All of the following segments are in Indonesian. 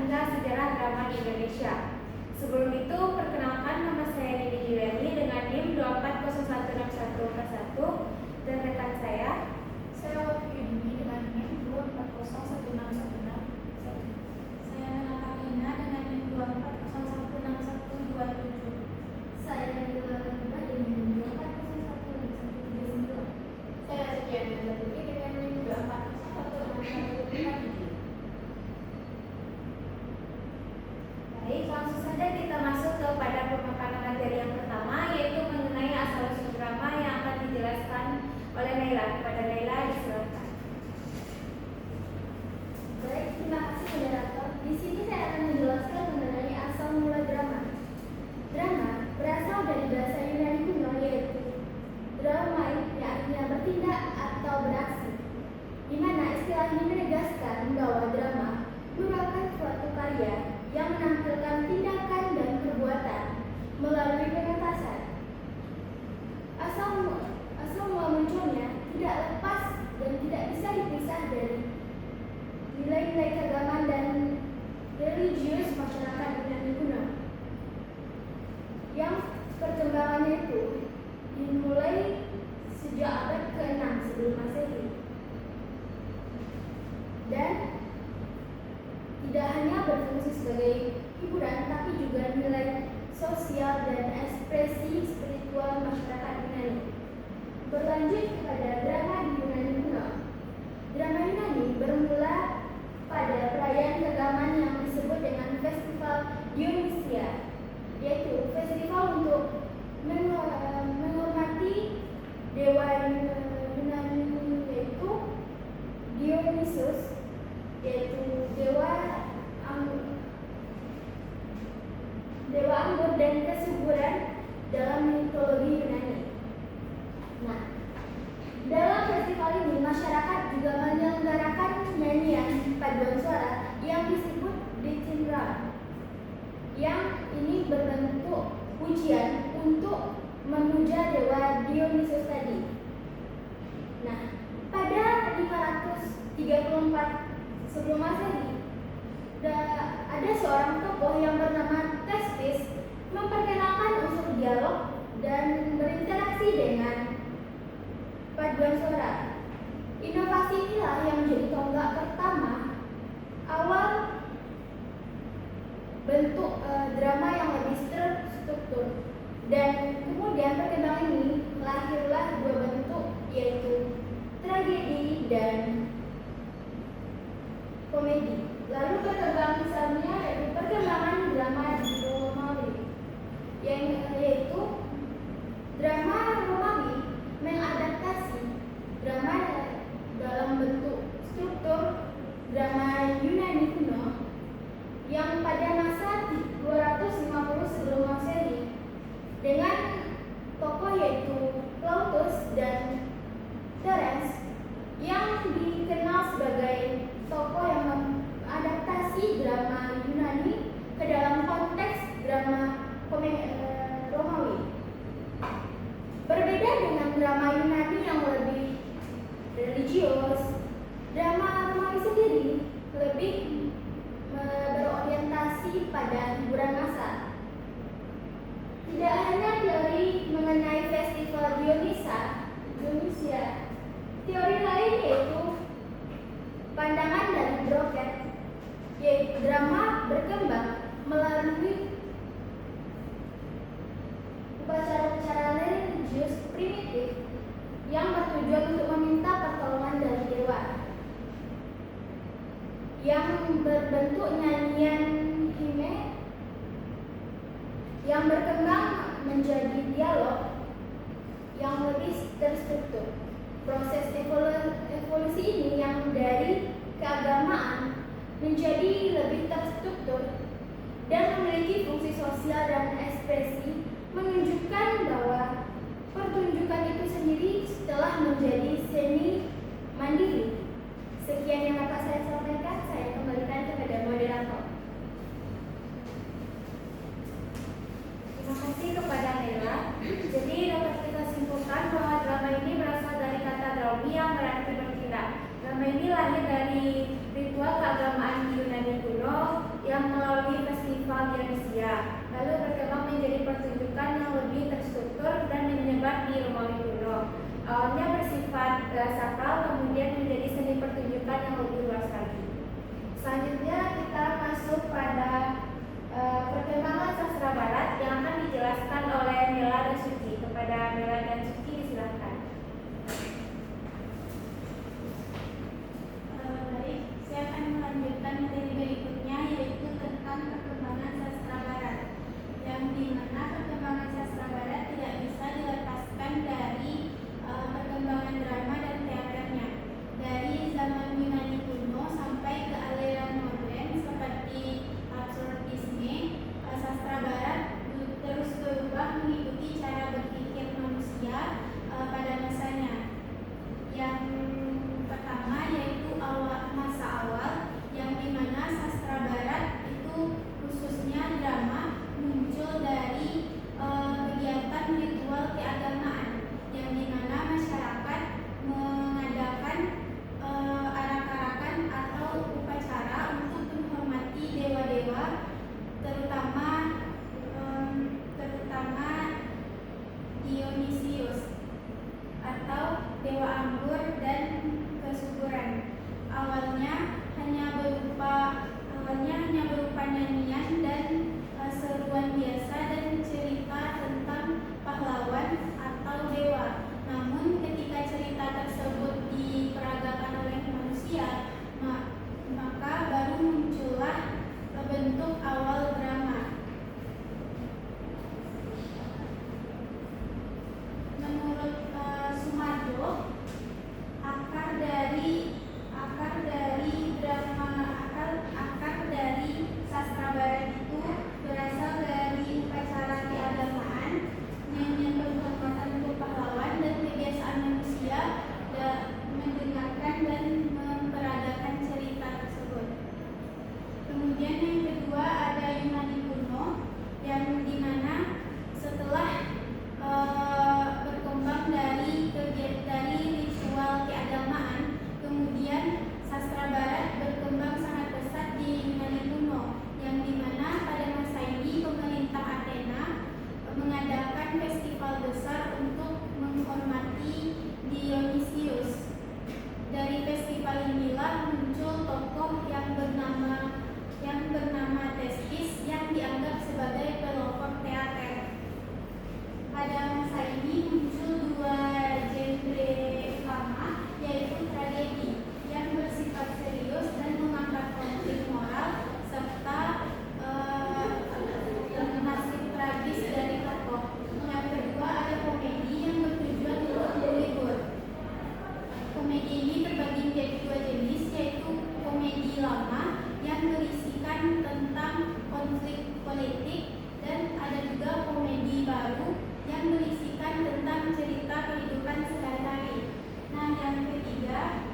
hingga sejarah drama di Indonesia. Sebelum itu, perkenalkan nama saya Nini Juliani dengan NIM 24016141 dan rekan saya Wafi Yudhini dengan NIM 24016161. Saya Nana dengan NIM 24016127. Saya Nila Latifa dengan NIM 24016139. Saya Sekian dan Putri dengan NIM 24016157. Baik, langsung saja kita masuk kepada pemakaran materi yang pertama, yaitu mengenai asal-usul drama yang akan dijelaskan oleh Naila. Kepada Naila, disilakan. Baik, terima kasih moderator. Di sini saya akan menjelaskan mengenai asal mula drama. Drama berasal dari bahasa Yunani kuno yaitu draumai, yang artinya bertindak atau beraksi, di mana istilah ini menegaskan bahwa drama merupakan suatu karya yang menampilkan tindakan dan perbuatan melalui pengetasan. Asal mula munculnya tidak lepas dan tidak bisa dipisah dari nilai-nilai keagamaan dan religius masyarakat Yunani kuno, yang perkembangannya itu dimulai sejak abad ke-6 sebelum Masehi, dan tidak hanya berfungsi sebagai hiburan, tapi juga nilai sosial dan ekspresi spiritual masyarakat Yunani. Berlanjut kepada drama di Yunani kuno. Drama Yunani bermula pada perayaan keagamaan yang disebut dengan Festival Dionysia, yaitu festival untuk menghormati dewa Yunani, yaitu Dionysus, yaitu dewa anggur dan kesuburan dalam mitologi Yunani. Nah, dalam festival ini masyarakat juga menyelenggarakan nyanyian paduan suara yang disebut dithyramb, yang ini berbentuk pujian untuk memuja dewa Dionysus tadi. Nah, pada 534 sebelum Masehi, ada seorang tokoh yang bernama Thespis memperkenalkan unsur dialog dan berinteraksi dengan paduan suara. Inovasi inilah yang menjadi tonggak pertama awal bentuk drama yang lebih terstruktur, dan kemudian perkembangan ini lahirlah dua bentuk, yaitu tragedi dan komedi. Lalu perkembangan misalnya yaitu perkembangan drama di Romawi, yaitu drama Romawi mengadaptasi drama dalam bentuk struktur drama Yunani kuno yang pada masa 250 sebelum Masehi, dengan tokoh yaitu Plautus dan Terence, yang dikenal sebagai tokoh yang mengadaptasi drama Yunani ke dalam konteks drama Romawi. Berbeda dengan drama Yunani yang lebih religius, drama Romawi sendiri lebih berorientasi pada hiburan massal. Tidak hanya teori mengenai festival Dionysia, teori lain yaitu pandangan dari Broket, yaitu drama berkembang melalui upacara-upacara religius primitif yang bertujuan untuk meminta pertolongan dari dewa, yang berbentuk nyanyian hime yang berkembang menjadi dialog yang lebih terstruktur. Proses evolusi ini yang dari keagamaan menjadi lebih terstruktur dan memiliki fungsi sosial dan ekspresi, menunjukkan bahwa pertunjukan itu sendiri telah menjadi seni mandiri. Sekian yang dapat saya sampaikan, saya kembalikan kepada moderator. Terima kasih kepada Naila. Jadi dapat kita simpulkan bahwa drama ini berasal dari kata draumi yang berarti bertindak. Drama ini lahir dari ritual keagamaan di Yunani kuno yang konflik politik, dan ada juga komedi baru yang berisikan tentang cerita kehidupan sehari-hari. Nah, yang ketiga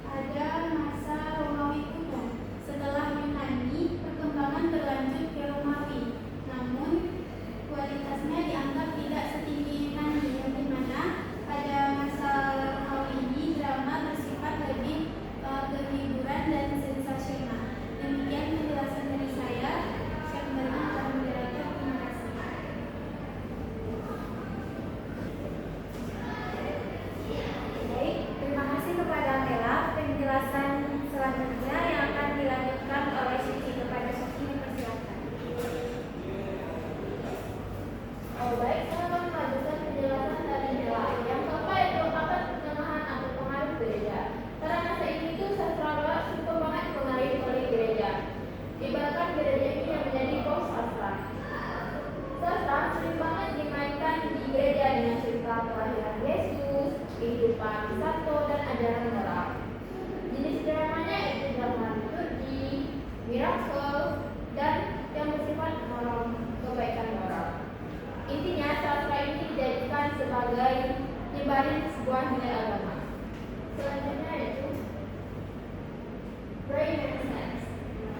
ada masa Romawi kuno. Setelah Yunani, perkembangan berlanjut ke Romawi. Namun, kualitasnya dianggap tidak setinggi Yunani, yang dimana pada masa Romawi ini drama bersifat lebih kehiburan dan sensasional. Demikian penjelasan dari saya. Saya kembalikan kepada moderator. Terima kasih. Baik, terima kasih kepada Mela. Penjelasan selanjutnya yang akan dilanjutkan oleh Suci. Kepada Suci, dipersilakan. Oh baik, saya akan melanjutkan penjelasan dari Mela. Yang keempat itu abad pertengahan atau pengaruh gereja. Pada masa ini itu sastra barat suka banget dipengaruhi oleh gereja. Ibaratkan gereja ini yang menjadi bos sastra. Sastra sering banget dimainkan di gereja dengan cerita kelahiran Yesus, kehidupan Sabto, dan ajaran moral. Jenis dramanya itu drama liturgi, miracle, dan yang bersifat moral, kebaikan moral. Intinya sastra ini dijadikan sebagai nyebarin sebuah nilai agama. Selanjutnya itu Renaissance.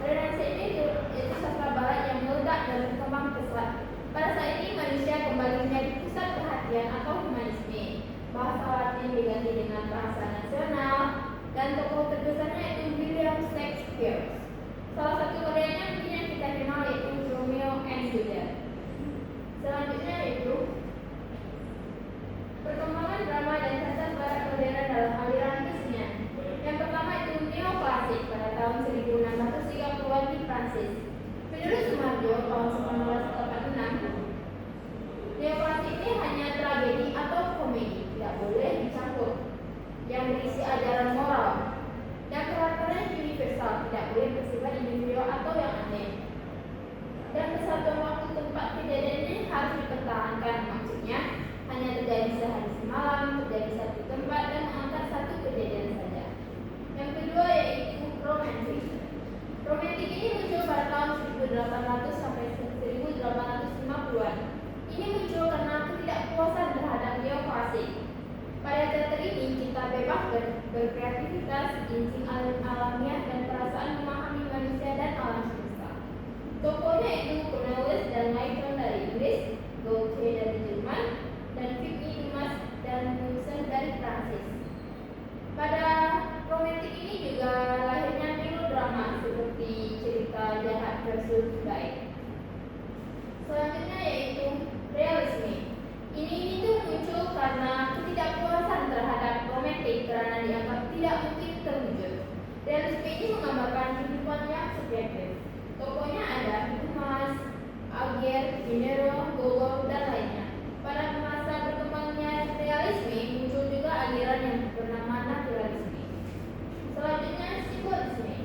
Renaissance ini itu sastra barat yang meledak dan berkembang pesat. Pada saat ini manusia kembali menjadi pusat perhatian atau humanisme. Bahasa Latin diganti dengan bahasa nasional dan tokoh terbesarnya itu William Shakespeare. Salah satu karyanya mungkin yang kita kenal yaitu Romeo and Juliet. Selanjutnya itu perkembangan drama dan sastra barat modern dalam aliran kesenian. Yang pertama itu neoklasik pada tahun 1630-an di Prancis. Menurut Sumarjo tahun 1946, neoklasik ini hanya tragedi atau komedi, tidak boleh dicampur, yang berisi ajaran moral dan karakternya universal, tidak boleh bersifat individual atau yang aneh. Dan kesatuan waktu tempat kejadian ini harus dipertahankan, maksudnya hanya terjadi sehari semalam, terjadi satu tempat dan mengangkat satu kejadian saja. Yang kedua yaitu romantik. Romantik ini muncul pada tahun 1800 sampai 1850-an. Ini muncul karena ketidakpuasan terhadap neoklasik. Pada teater ini kita bebas berkreativitas, insting alamiah dan perasaan memahami manusia dan alam semesta. Tokohnya itu Cornelis dan Michael dari Inggris, Gautier dari Jerman, dan Vichy Dumas dan Poussin dari Prancis. Pada romantik ini juga lahirnya melodrama seperti cerita jahat versus baik. Selanjutnya yaitu realisme. Ini tuh muncul karena ketidakpuasan terhadap romantik karena dianggap tidak mungkin terwujud. Realisme ini menggambarkan kehidupan yang subjektif. Tokohnya ada Dumas, Aguirre, Pinero, Gogol, dan lainnya. Pada masa berkembangnya realisme muncul juga aliran yang bernama naturalisme. Selanjutnya simbolisme.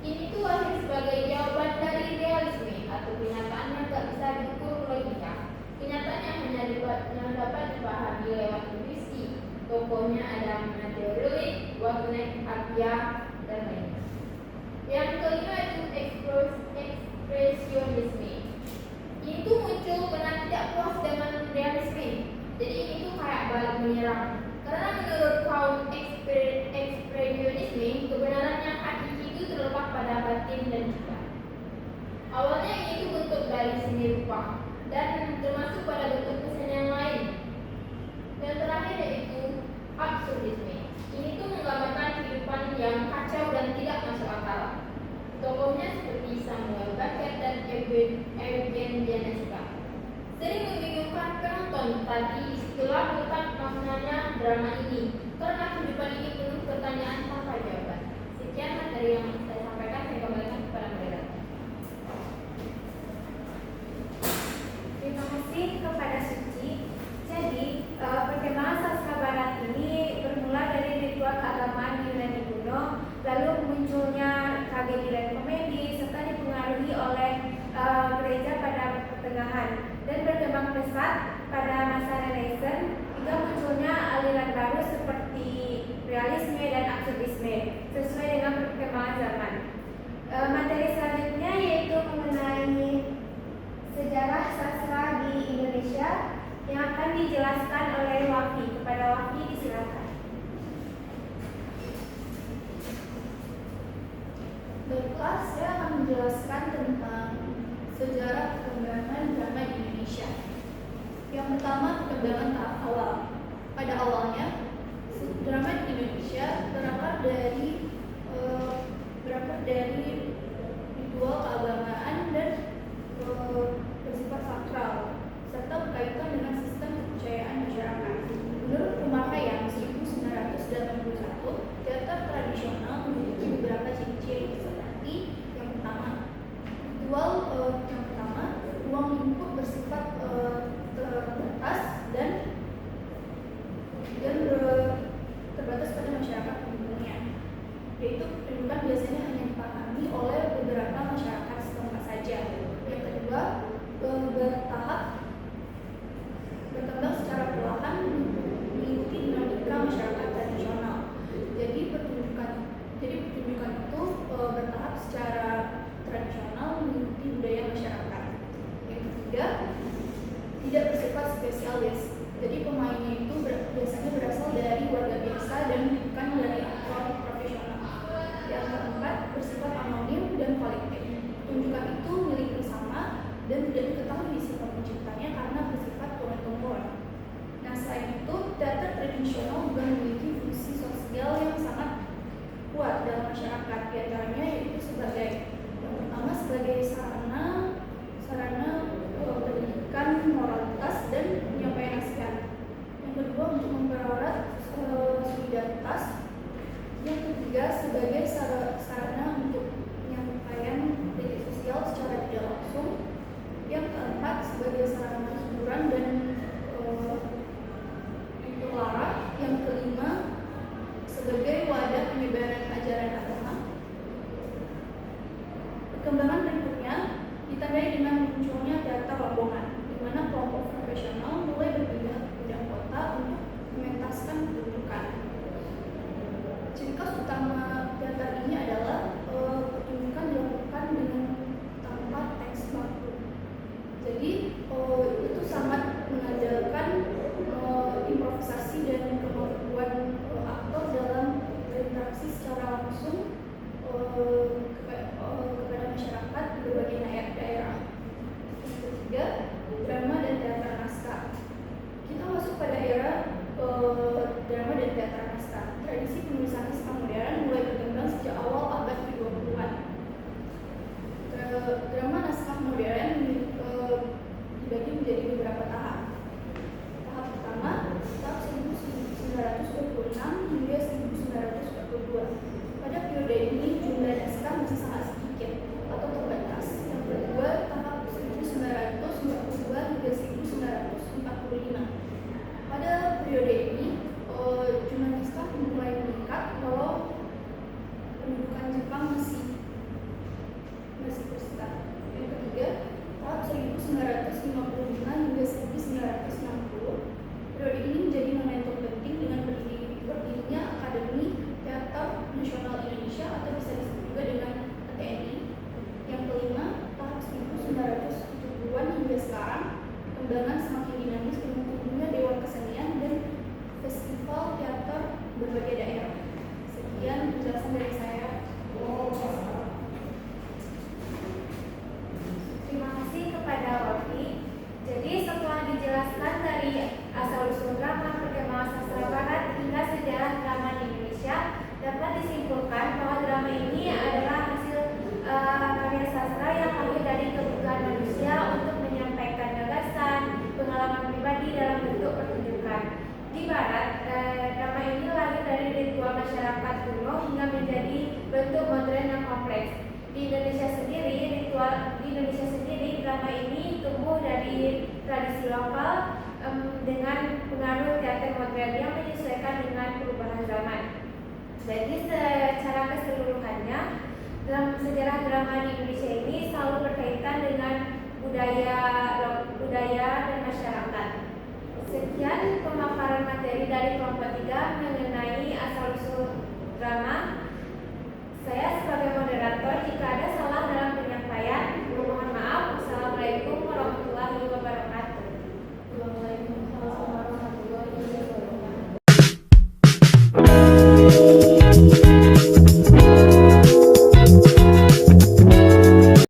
Ini tuh lahir sebagai jawaban dari realisme atau kenyataan yang tak bisa diukur logika. Kenyataan yang dapat dipahami lewat intuisi. Tokohnya ada Matteo Rulli, Wagner, Appia, dan lainnya. Yang kelima itu ekspresionisme. Ini tuh muncul karena tidak puas dengan realisme. Jadi ini tuh kayak balik menyerang. Karena menurut kaum ekspresionisme, kebenaran yang hakiki itu terletak pada batin dan jiwa. Awalnya ini tuh bentuk dari seni rupa dan termasuk pada bentuk kesenian lain. Yang terakhir yaitu absurdisme. Ini tuh menggambarkan kehidupan yang kacau dan tidak masuk akal. Tokohnya seperti Samuel Beckett dan Eugen Ionesco. Sering membingungkan penonton, tapi setelah letak maknanya drama ini, karena kehidupan ini penuh pertanyaan tanpa jawaban. Sekian materi yang saya sampaikan, saya kembalikan kepada moderator. Terima kasih kepada Suci. Jadi, perkembangan sastra barat ini bermula dari ritual keagamaan Yunani kuno, lalu munculnya tragedi dan komedi, serta dipengaruhi oleh gereja pada pertengahan, dan berkembang pesat pada masa Renaissance hingga munculnya aliran baru seperti realisme dan absurdisme sesuai dengan perkembangan zaman. Materi selanjutnya yaitu mengenai Yang pertama, perkembangan tahap awal. Pada awalnya, drama di Indonesia berakar dari ritual keagamaan dan bersifat sakral, serta berkaitan dengan sistem kepercayaan masyarakat. Menurut Pemakaian 1981, teater tradisional memiliki beberapa ciri-ciri seperti yang pertama, ruang lingkup bersifat terbatas dan terbatas pada masyarakat penduduknya, yaitu pertunjukan biasanya hanya dipahami oleh beberapa masyarakat setempat saja. Yang kedua, berkembang secara perlahan mengikuti dinamika masyarakat tradisional. Jadi pertunjukan itu bertahap secara tradisional mengikuti budaya masyarakat. Yang ketiga, tidak bersifat spesialis. Jadi pemainnya itu biasanya berasal dari warga biasa dan bukan dari aktor profesional. Yang keempat, bersifat anonim dan kolektif. Pertunjukan itu milik bersama dan tidak diketahui siapa penciptanya karena bersifat turun-temurun. Nah, selain itu, teater tradisional juga memiliki fungsi sosial yang sangat kuat dalam masyarakat. Di antaranya yaitu sebagai yang pertama sebagai sarana pendidikan moralitas dan penyampaian nasihat. Yang kedua, untuk mempererat solidaritas. Yang ketiga, sebagai sarana untuk penyampaian kritik sosial secara tidak langsung. Yang keempat, sebagai sarana hiburan dan lara. Yang kelima, sebagai wadah penyebaran ajaran agama. Perkembangan berikutnya ditandai dengan munculnya teater rombongan, di mana kelompok profesional mulai berpindah ke bidang kota untuk mementaskan pertunjukan. Ciri khas utama teater ini adalah pertunjukan dilakukan dengan tanpa teks baku. Jadi itu sangat mengandalkan improvisasi dan kemampuan aktor dalam berinteraksi secara langsung kepada masyarakat di berbagai daerah. Yang ketiga, drama dan teater naskah. Kita masuk pada era drama dan teater naskah. Tradisi penulisan naskah modern mulai berkembang sejak awal abad ke-20-an. Drama naskah modern dibagi menjadi beberapa tahap. Tahap pertama, tahap 1926 hingga 1942. Pada periode ini jumlah naskah masih sangat sedikit atau terbatas. Yang kedua, tahap 1942 hingga 1945. Pada periode ini jumlah naskah mulai meningkat walau pendudukan Jepang masih bersetar. Yang ketiga, tahap 1955 hingga 1960. Periode ini menjadi momentum penting dengan berdirinya Akademi Teater Nasional Indonesia atau bisa disebut juga dengan ATNI. Yang kelima, tahap 1970-an hingga sekarang, perkembangan semakin dinamis dengan tumbuhnya Dewan Kesenian dan festival teater berbagai daerah. Sekian penjelasan dari saya. Terima kasih kepada Rofi. Jadi setelah dijelaskan dari asal-usul drama, perkembangan sastra barat hingga sejarah drama di Indonesia, dapat disimpulkan bahwa drama ini adalah hasil karya sastra yang lahir dari kebutuhan manusia untuk menyampaikan gagasan, pengalaman pribadi dalam bentuk pertunjukan. Di Barat, drama ini lahir dari ritual masyarakat kuno hingga menjadi bentuk modern yang kompleks. Di Indonesia sendiri, drama ini tumbuh dari tradisi lokal dengan pengaruh teater modern yang menyesuaikan dengan perubahan zaman. Jadi secara keseluruhannya, dalam sejarah drama di Indonesia ini selalu berkaitan dengan budaya dan masyarakat. Sekian pemaparan